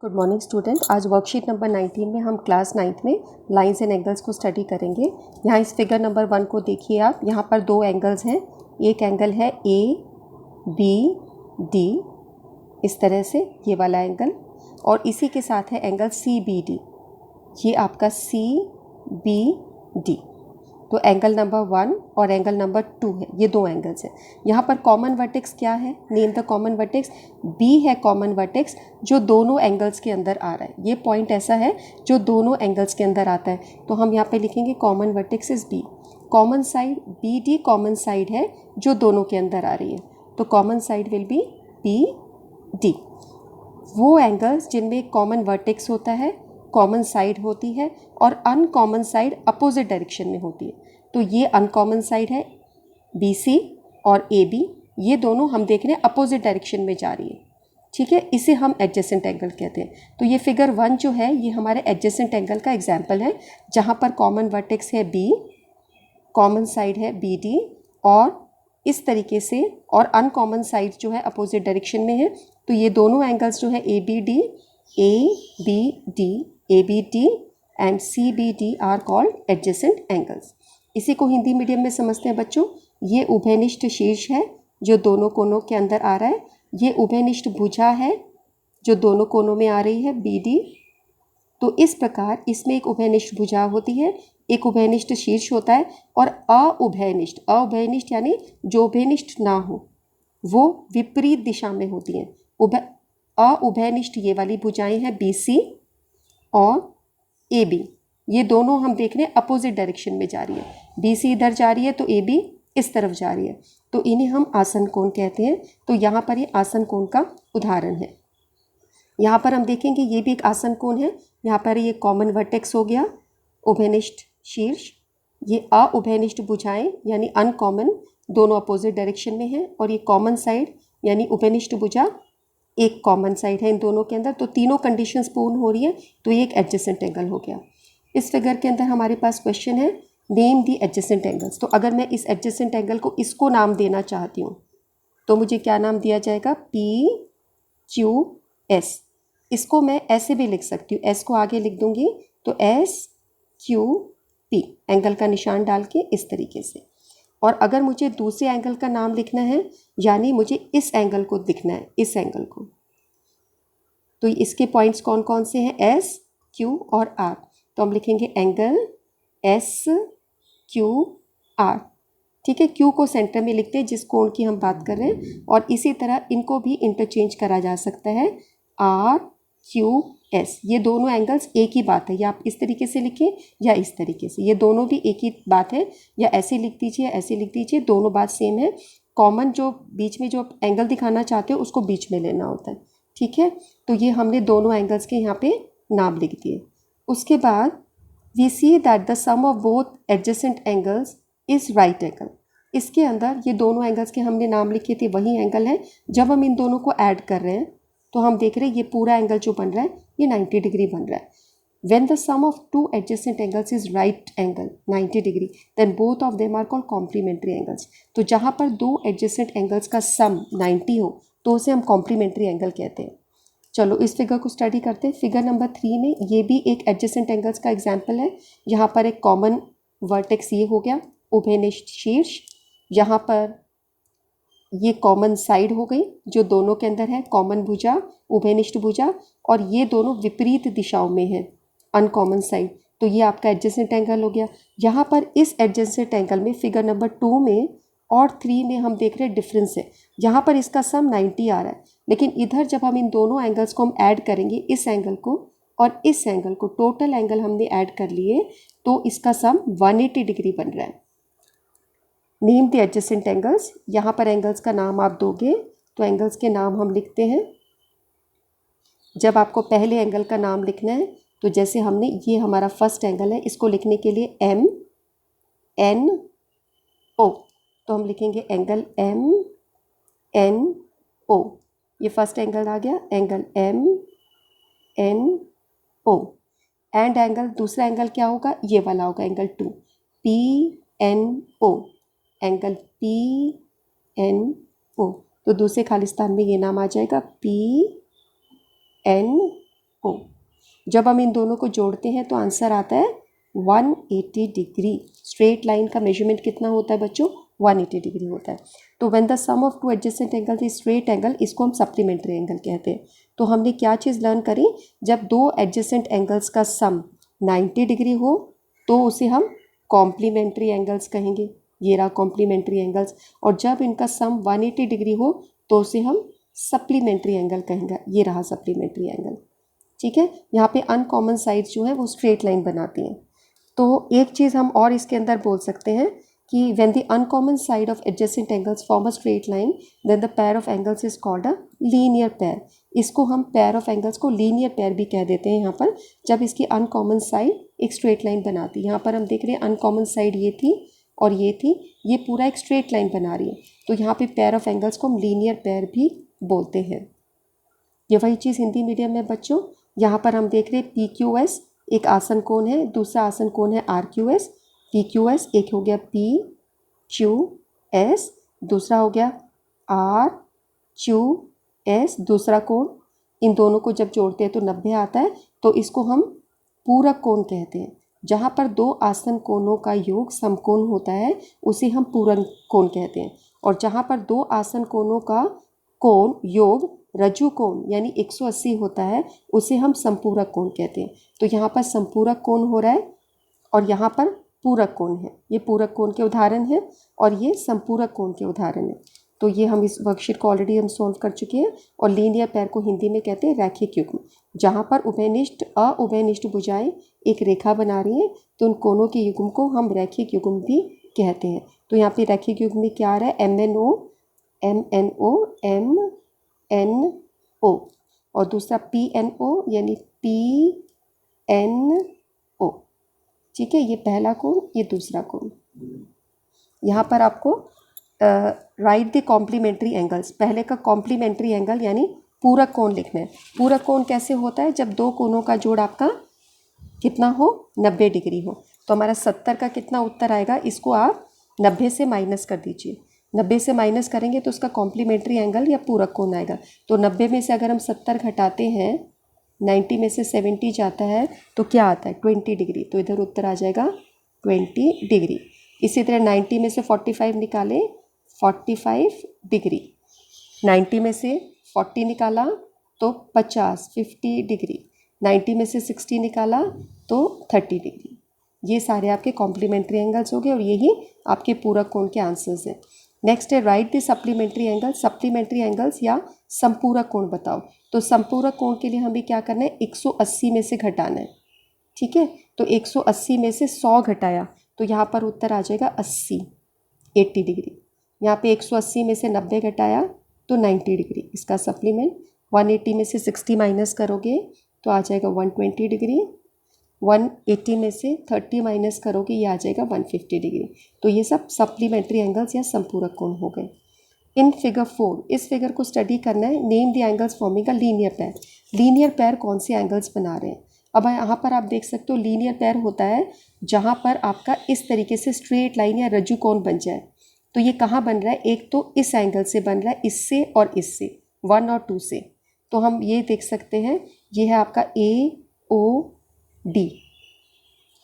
Good morning student. आज worksheet number 19 में हम क्लास 9th में लाइंस एंड एंगल्स को स्टडी करेंगे। यहाँ इस फिगर नंबर 1 को देखिए आप, यहाँ पर दो एंगल्स हैं। एक एंगल है ABD, इस तरह से ये वाला एंगल, और इसी के साथ है एंगल CBD, ये आपका CBD। तो एंगल नंबर 1 और एंगल नंबर 2 है, ये दो एंगल्स हैं। यहाँ पर कॉमन वर्टेक्स क्या है? Name the common vertex. B है कॉमन वर्टेक्स जो दोनों एंगल्स के अंदर आ रहा है। ये पॉइंट ऐसा है जो दोनों एंगल्स के अंदर आता है, तो हम यहाँ पे लिखेंगे common vertex is B। Common side BD common side है जो दोनों के अंदर आ रही है, तो common side will be BD। वो एंगल्स जिनमें कॉमन वर्टेक्स होता है, कॉमन साइड होती है और अनकॉमन साइड अपोजिट डायरेक्शन में होती है, तो ये अनकॉमन साइड है BC और AB, ये दोनों हम देख रहे हैं अपोजिट डायरेक्शन में जा रही है। ठीक है, इसे हम एडजेसेंट एंगल कहते हैं। तो ये फिगर 1 जो है ये हमारे एडजेसेंट एंगल का एग्जाम्पल है, जहाँ पर कॉमन वर्टेक्स है B, कॉमन साइड है BD और इस तरीके से, और अनकॉमन साइड जो है अपोजिट डायरेक्शन में है। तो ये दोनों एंगल्स जो है ABD and CBD are called adjacent angles. इसी को हिंदी मीडियम में समझते हैं बच्चों। ये उभयनिष्ठ शीर्ष है जो दोनों कोनों के अंदर आ रहा है। ये उभयनिष्ठ भुजा है जो दोनों कोनों में आ रही है BD। तो इस प्रकार इसमें एक उभयनिष्ठ भुजा होती है, एक उभयनिष्ठ शीर्ष होता है, और अउभयनिष्ठ यानी जो उभयनिष्ठ ना हो वो विपरीत दिशा में होती हैं। अउभयनिष्ठ ये वाली भुजाएं हैं BC और AB, ये दोनों हम देख रहे हैं अपोजिट डायरेक्शन में जा रही है। BC इधर जा रही है तो AB इस तरफ जा रही है, तो इन्हें हम आसन कोण कहते हैं। तो यहाँ पर ये आसन कोण का उदाहरण है। यहाँ पर हम देखेंगे ये भी एक आसन कोण है। यहाँ पर ये कॉमन वर्टेक्स हो गया, उभयनिष्ठ शीर्ष, ये अउभयनिष्ठ भुजाएं यानी अनकॉमन दोनों अपोजिट डायरेक्शन में है, और ये कॉमन साइड यानी उभयनिष्ठ भुजा एक कॉमन साइड है इन दोनों के अंदर। तो तीनों कंडीशंस पूर्ण हो रही है, तो ये एक एडजेसेंट एंगल हो गया। इस फिगर के अंदर हमारे पास क्वेश्चन है नेम दी एडजेसेंट एंगल्स। तो अगर मैं इस एडजेसेंट एंगल को इसको नाम देना चाहती हूँ तो मुझे क्या नाम दिया जाएगा? PQS। इसको मैं ऐसे भी लिख सकती हूँ, S को आगे लिख दूंगी तो SQP, एंगल का निशान डाल के इस तरीके से। और अगर मुझे दूसरे एंगल का नाम लिखना है, यानी मुझे इस एंगल को दिखना है, इस एंगल को, तो इसके पॉइंट्स कौन कौन से हैं? S, Q और R। तो हम लिखेंगे एंगल SQR। ठीक है, Q को सेंटर में लिखते हैं जिस कोण की हम बात कर रहे हैं, और इसी तरह इनको भी इंटरचेंज करा जा सकता है RQS। ये दोनों एंगल्स एक ही बात है, या आप इस तरीके से लिखें या इस तरीके से, ये दोनों भी एक ही बात है, या ऐसे लिख दीजिए ऐसे लिख दीजिए, दोनों बात सेम है। कॉमन जो बीच में जो एंगल दिखाना चाहते हो उसको बीच में लेना होता है। ठीक है, तो ये हमने दोनों एंगल्स के यहाँ पे नाम लिख दिए। उसके बाद we see that the sum of both adjacent angles is right angle. इसके अंदर ये दोनों एंगल्स के हमने नाम लिखे थे वही एंगल है। जब हम इन दोनों को ऐड कर रहे हैं तो हम देख रहे हैं ये पूरा एंगल जो बन रहा है ये 90 डिग्री बन रहा है। When the sum of two adjacent angles is right angle 90 degree, then both of them are called complementary angles। तो जहाँ पर दो adjacent angles का sum 90 हो तो उसे हम complementary angle कहते हैं। चलो इस फिगर को स्टडी करते हैं। फिगर नंबर 3 में ये भी एक एडजेसेंट एंगल्स का एग्जाम्पल है। यहाँ पर एक कॉमन वर्टेक्स ये हो गया उभयनिष्ठ शीर्ष, यहाँ पर ये कॉमन साइड हो गई जो दोनों के अंदर है, कॉमन भुजा उभयनिष्ठ भुजा, और ये दोनों विपरीत दिशाओं में है अनकॉमन साइड, तो ये आपका एडजेसेंट एंगल हो गया। यहाँ पर इस एडजेसेंट एंगल में फिगर नंबर 2 में और 3 में हम देख रहे हैं डिफरेंस है। यहाँ पर इसका सम 90 आ रहा है, लेकिन इधर जब हम इन दोनों एंगल्स को हम ऐड करेंगे, इस एंगल को और इस एंगल को, टोटल एंगल हमने ऐड कर लिए तो इसका सम 180 डिग्री बन रहा है। Name the adjacent angles. यहाँ पर एंगल्स का नाम आप दोगे तो एंगल्स के नाम हम लिखते हैं। जब आपको पहले एंगल का नाम लिखना है तो जैसे हमने, ये हमारा फर्स्ट एंगल है, इसको लिखने के लिए MNO, तो हम लिखेंगे एंगल MNO। ये फर्स्ट एंगल आ गया, एंगल MNO। एंड एंगल, दूसरा एंगल क्या होगा? ये वाला होगा एंगल 2, PNO, एंगल PNO। तो दूसरे खालिस्तान में ये नाम आ जाएगा PNO। जब हम इन दोनों को जोड़ते हैं तो आंसर आता है 180 डिग्री। स्ट्रेट लाइन का मेजरमेंट कितना होता है बच्चों? 180 डिग्री होता है। तो when the sum of two adjacent angles is straight angle, इसको हम सप्लीमेंट्री एंगल कहते हैं। तो हमने क्या चीज़ लर्न करी? जब दो एडजेसेंट एंगल्स का सम 90 डिग्री हो तो उसे हम कॉम्प्लीमेंट्री एंगल्स कहेंगे। ये रहा कॉम्प्लीमेंट्री एंगल्स। और जब इनका सम 180 डिग्री हो तो उसे हम सप्लीमेंट्री एंगल कहेंगे। ये रहा सप्लीमेंट्री एंगल। ठीक है, यहाँ पे अनकॉमन साइड्स जो है वो स्ट्रेट लाइन बनाती हैं। तो एक चीज़ हम और इसके अंदर बोल सकते हैं कि when the uncommon side of adjacent angles form a straight line then the pair of angles is called a linear pair. इसको हम पेयर ऑफ एंगल्स को लीनियर पेयर भी कह देते हैं यहाँ पर, जब इसकी अनकॉमन साइड एक स्ट्रेट लाइन बनाती है। यहाँ पर हम देख रहे हैं अनकॉमन साइड ये थी और ये थी, ये पूरा एक स्ट्रेट लाइन बना रही है। तो यहाँ पे पेयर ऑफ एंगल्स को हम लीनियर पेयर भी बोलते हैं। ये वही चीज़ हिंदी मीडियम में बच्चों। यहाँ पर हम देख रहे हैं पी क्यू एस एक आसन कोण है, दूसरा आसन कोण है R Q S. P Q S एक हो गया पी क्यू एस, दूसरा हो गया आर क्यू एस, दूसरा कोण। इन दोनों को जब जोड़ते हैं तो 90 आता है। तो इसको हम पूरक कोण कहते हैं। जहाँ पर दो आसन कोणों का योग समकोण होता है उसे हम पूरक कोण कहते हैं। और जहाँ पर दो आसन कोणों का कोण योग रज्जु कोण यानी 180 होता है उसे हम संपूरक कोण कहते हैं। तो यहाँ पर संपूरक कोण हो रहा है और यहाँ पर पूरक कोण है। ये पूरक कोण के उदाहरण हैं और ये संपूरक कोण के उदाहरण हैं। तो ये हम इस वर्कशीट को ऑलरेडी हम सॉल्व कर चुके हैं। और लीनियर पेयर को हिंदी में कहते हैं रैखिक युग्म। जहाँ पर उभयनिष्ठ अउभयनिष्ठ भुजाएं एक रेखा बना रही हैं तो उन कोणों के युग्म को हम रैखिक युग्म भी कहते हैं। तो यहाँ पे रैखिक युग्म में क्या आ रहा है? MNO MNO और दूसरा PNO यानी PNO। ठीक है, ये पहला कोण, ये दूसरा कोण। यहाँ पर आपको राइट द कॉम्प्लीमेंट्री एंगल्स, पहले का कॉम्प्लीमेंट्री एंगल यानी पूरक कोण लिखना है। पूरक कोण कैसे होता है? जब दो कोणों का जोड़ आपका कितना हो? 90 डिग्री हो। तो हमारा 70 का कितना उत्तर आएगा? इसको आप 90 से माइनस कर दीजिए। 90 से माइनस करेंगे तो उसका कॉम्प्लीमेंट्री एंगल या पूरक कोण आएगा। तो 90 में से अगर हम 70 घटाते हैं, 90 में से 70 जाता है तो क्या आता है? 20 डिग्री। तो इधर उत्तर आ जाएगा 20 डिग्री। इसी तरह 90 में से 45 निकालें, 45 डिग्री। 90 में से 40 निकाला तो 50 डिग्री। 90 में से 60 निकाला तो 30 डिग्री। ये सारे आपके कॉम्प्लीमेंट्री एंगल्स हो गए और यही आपके पूरक कोण के आंसर्स हैं। नेक्स्ट है right the supplementary angle. Supplementary angles या संपूरक कोण बताओ। तो संपूरक कोण के लिए हमें क्या करना है? 180 में से घटाना है। ठीक है, तो 180 में से 100 घटाया तो यहाँ पर उत्तर आ जाएगा 80 डिग्री। यहाँ पे 180 में से 90 घटाया तो 90 डिग्री, इसका सप्लीमेंट। 180 में से 60 माइनस करोगे तो आ जाएगा 120 डिग्री। 180 में से 30 माइनस करोगे, ये आ जाएगा 150 डिग्री। तो ये सब सप्लीमेंट्री एंगल्स या संपूरक कोण हो गए। इन फिगर 4, इस फिगर को स्टडी करना है। Name the angles forming a linear pair. Linear pair कौन से एंगल्स बना रहे हैं? अब यहाँ पर आप देख सकते हो लीनियर पेयर होता है जहाँ पर आपका इस तरीके से स्ट्रेट लाइन या रज्जु कोण बन जाए। तो ये कहाँ बन रहा है? एक तो इस एंगल से बन रहा है, इससे और इससे, 1 और 2 से। तो हम ये देख सकते हैं, ये है आपका AOD।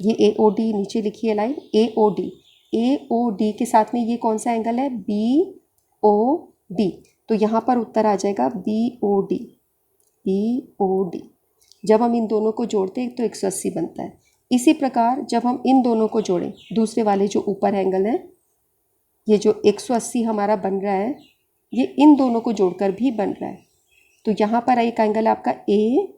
ये AOD नीचे लिखिए लाइन AOD। AOD के साथ में ये कौन सा एंगल है? BOD। तो यहाँ पर उत्तर आ जाएगा BOD। जब हम इन दोनों को जोड़ते हैं तो 180 बनता है। इसी प्रकार जब हम इन दोनों को जोड़ें, दूसरे वाले जो ऊपर एंगल है, ये जो 180 हमारा बन रहा है, ये इन दोनों को जोड़कर भी बन रहा है। तो यहाँ पर एक एंगल आपका AOC,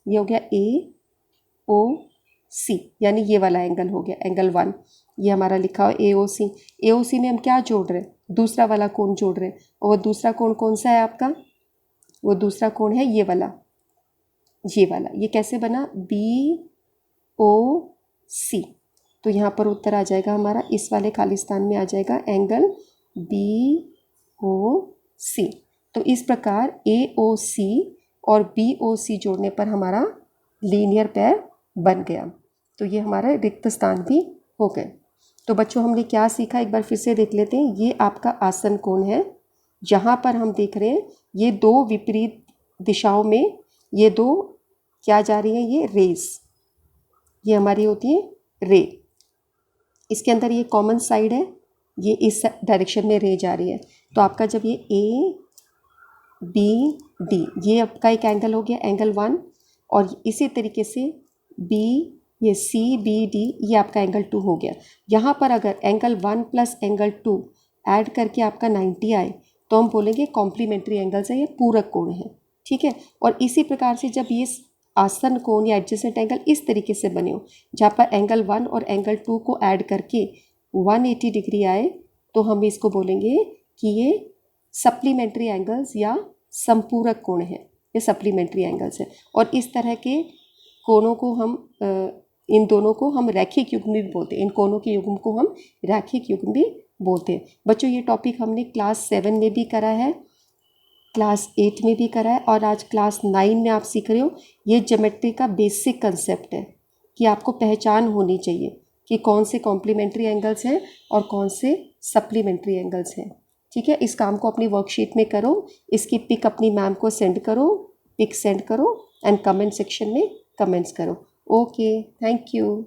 ये हो गया AOC यानी ये वाला एंगल हो गया एंगल 1। ये हमारा लिखा हुआ AOC। AOC में हम क्या जोड़ रहे हैं? दूसरा वाला कोण जोड़ रहे हैं। और वो दूसरा कोण कौन सा है आपका? वो दूसरा कोण है ये वाला, ये वाला। ये कैसे बना? BOC। तो यहाँ पर उत्तर आ जाएगा हमारा, इस वाले खालिस्तान में आ जाएगा एंगल BOC। तो इस प्रकार AOC और BOC जोड़ने पर हमारा लीनियर पेयर बन गया। तो ये हमारा रिक्त स्थान भी हो गए। तो बच्चों हमने क्या सीखा, एक बार फिर से देख लेते हैं। ये आपका आसन कोण है, जहाँ पर हम देख रहे हैं ये दो विपरीत दिशाओं में ये दो क्या जा रही हैं, ये रेज, ये हमारी होती है रे। इसके अंदर ये कॉमन साइड है, ये इस डायरेक्शन में रे जा रही है। तो आपका जब ये ए बी डी, ये आपका एक एंगल हो गया, एंगल 1, और इसी तरीके से बी, ये सी बी डी, ये आपका एंगल 2 हो गया। यहाँ पर अगर एंगल 1 प्लस एंगल 2 ऐड करके आपका 90 आए तो हम बोलेंगे कॉम्प्लीमेंट्री एंगल्स है, ये पूरक कोण है, ठीक है। और इसी प्रकार से जब ये आसन कोण या एडजेसेंट एंगल इस तरीके से बने हो, जहाँ पर एंगल 1 और एंगल 2 को ऐड करके 180 डिग्री आए, तो हम इसको बोलेंगे कि ये सप्लीमेंट्री एंगल्स या संपूरक कोण है, ये सप्लीमेंट्री एंगल्स है। और इस तरह के कोणों को हम इन दोनों को हम रैखिक युग्म भी बोलते हैं, इन कोणों के युग्म को हम रैखिक युग्म भी बोलते हैं। बच्चों ये टॉपिक हमने क्लास 7 में भी करा है, क्लास 8 में भी करा है, और आज क्लास 9 में आप सीख रहे हो। ये ज्योमेट्री का बेसिक कंसेप्ट है कि आपको पहचान होनी चाहिए कि कौन से कॉम्प्लीमेंट्री एंगल्स हैं और कौन से सप्लीमेंट्री एंगल्स हैं, ठीक है। इस काम को अपनी वर्कशीट में करो, इसकी पिक अपनी मैम को सेंड करो, पिक सेंड करो एंड कमेंट सेक्शन में कमेंट्स करो। Okay, thank you.